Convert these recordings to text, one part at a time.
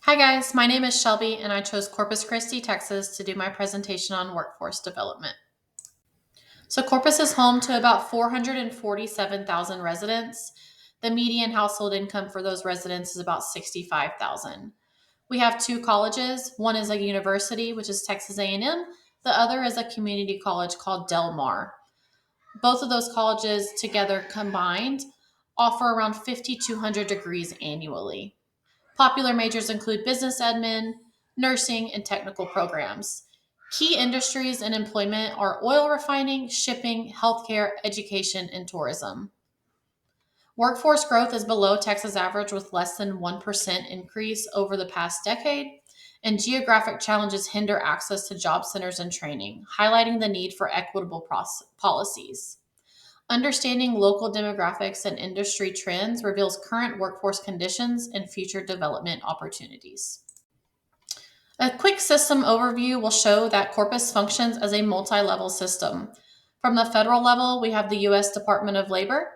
Hi guys, my name is Shelby and I chose Corpus Christi, Texas to do my presentation on workforce development. So Corpus is home to about 447,000 residents. The median household income for those residents is about 65,000. We have two colleges. One is a university, which is Texas A&M. The other is a community college called Del Mar. Both of those colleges together combined offer around 5,200 degrees annually. Popular majors include business admin, nursing, and technical programs. Key industries in employment are oil refining, shipping, healthcare, education, and tourism. Workforce growth is below Texas average with less than 1% increase over the past decade, and geographic challenges hinder access to job centers and training, highlighting the need for equitable policies. Understanding local demographics and industry trends reveals current workforce conditions and future development opportunities. A quick system overview will show that Corpus functions as a multi-level system. From the federal level, we have the U.S. Department of Labor,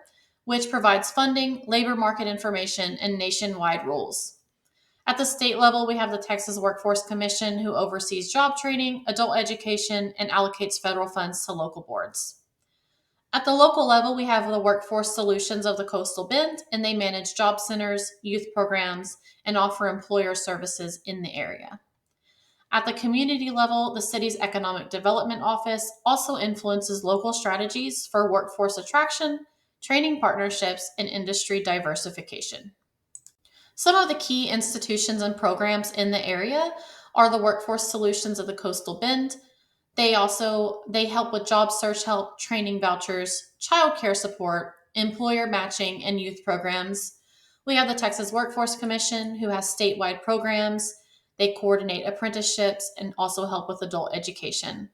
which provides funding, labor market information, and nationwide rules. At the state level, we have the Texas Workforce Commission, who oversees job training, adult education, and allocates federal funds to local boards. At the local level, we have the Workforce Solutions of the Coastal Bend, and they manage job centers, youth programs, and offer employer services in the area. At the community level, the city's Economic Development Office also influences local strategies for workforce attraction, training partnerships, and industry diversification. Some of the key institutions and programs in the area are the Workforce Solutions of the Coastal Bend. They help with job search help, training vouchers, childcare support, employer matching, and youth programs. We have the Texas Workforce Commission, who has statewide programs. They coordinate apprenticeships and also help with adult education.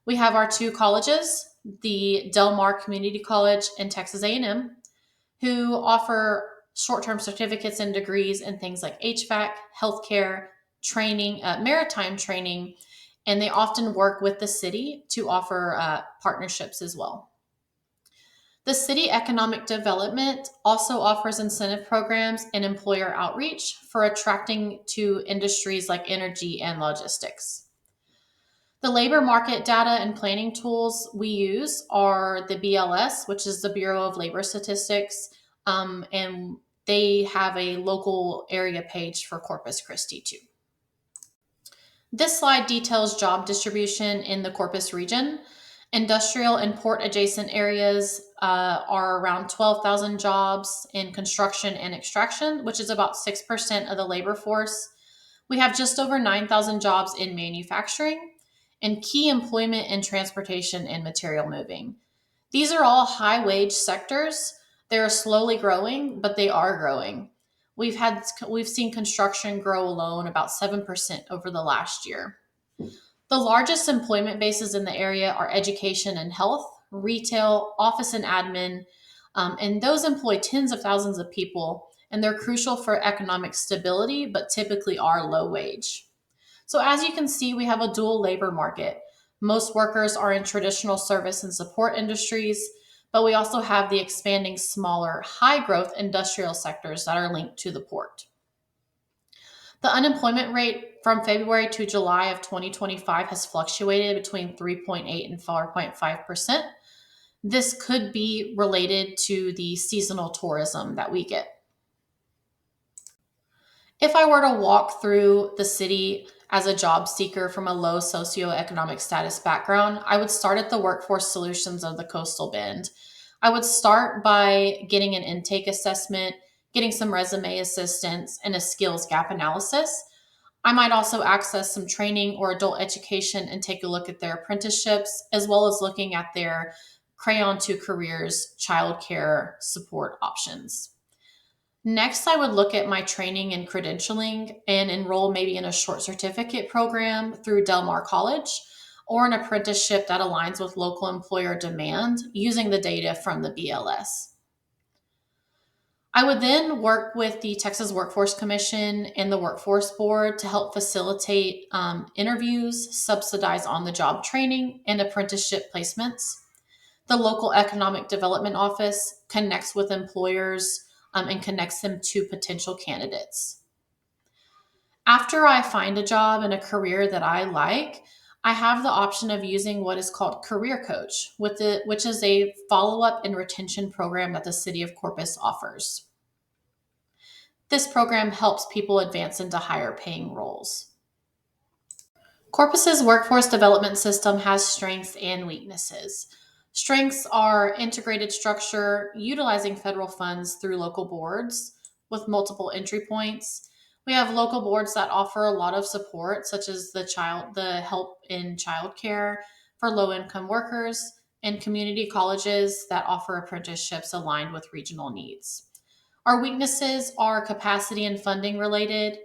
We have our two colleges, the Del Mar Community College and Texas A&M, who offer short-term certificates and degrees in things like HVAC, healthcare, training, maritime training, and they often work with the city to offer partnerships as well. The city economic development also offers incentive programs and employer outreach for attracting to industries like energy and logistics. The labor market data and planning tools we use are the BLS, which is the Bureau of Labor Statistics, and they have a local area page for Corpus Christi too. This slide details job distribution in the Corpus region. Industrial and port adjacent areas are around 12,000 jobs in construction and extraction, which is about 6% of the labor force. We have just over 9,000 jobs in manufacturing and key employment in transportation and material moving. These are all high wage sectors. They're slowly growing, but they are growing. We've seen construction grow alone about 7% over the last year. The largest employment bases in the area are education and health, retail, office and admin, and those employ tens of thousands of people, and they're crucial for economic stability, but typically are low wage. So as you can see, we have a dual labor market. Most workers are in traditional service and support industries, but we also have the expanding smaller, high growth industrial sectors that are linked to the port. The unemployment rate from February to July of 2025 has fluctuated between 3.8 and 4.5%. This could be related to the seasonal tourism that we get. If I were to walk through the city as a job seeker from a low socioeconomic status background, I would start at the Workforce Solutions of the Coastal Bend. I would start by getting an intake assessment, getting some resume assistance, and a skills gap analysis. I might also access some training or adult education and take a look at their apprenticeships, as well as looking at their Crayon to Careers childcare support options. Next, I would look at my training and credentialing and enroll maybe in a short certificate program through Del Mar College or an apprenticeship that aligns with local employer demand using the data from the BLS. I would then work with the Texas Workforce Commission and the Workforce Board to help facilitate interviews, subsidize on-the-job training, and apprenticeship placements. The local Economic Development Office connects with employers and connects them to potential candidates. After I find a job and a career that I like, I have the option of using what is called Career Coach, which is a follow up and retention program that the city of Corpus offers. This program helps people advance into higher paying roles. Corpus's workforce development system has strengths and weaknesses. Strengths are integrated structure, utilizing federal funds through local boards with multiple entry points. We have local boards that offer a lot of support, such as the help in childcare for low income workers, and community colleges that offer apprenticeships aligned with regional needs. Our weaknesses are capacity and funding related,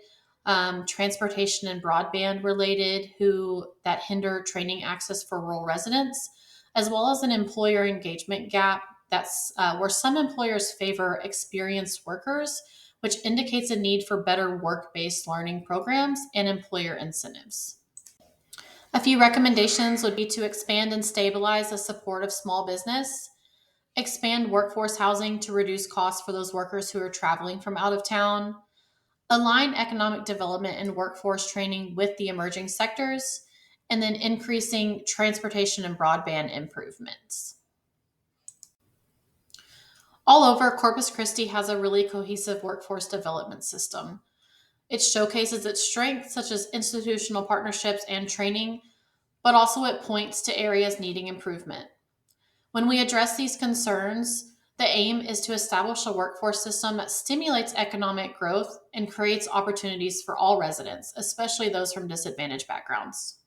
transportation and broadband related, who that hinder training access for rural residents, as well as an employer engagement gap that's where some employers favor experienced workers, which indicates a need for better work-based learning programs and employer incentives. A few recommendations would be to expand and stabilize the support of small business, expand workforce housing to reduce costs for those workers who are traveling from out of town, align economic development and workforce training with the emerging sectors, and then increasing transportation and broadband improvements. All over, Corpus Christi has a really cohesive workforce development system. It showcases its strengths, such as institutional partnerships and training, but also it points to areas needing improvement. When we address these concerns, the aim is to establish a workforce system that stimulates economic growth and creates opportunities for all residents, especially those from disadvantaged backgrounds.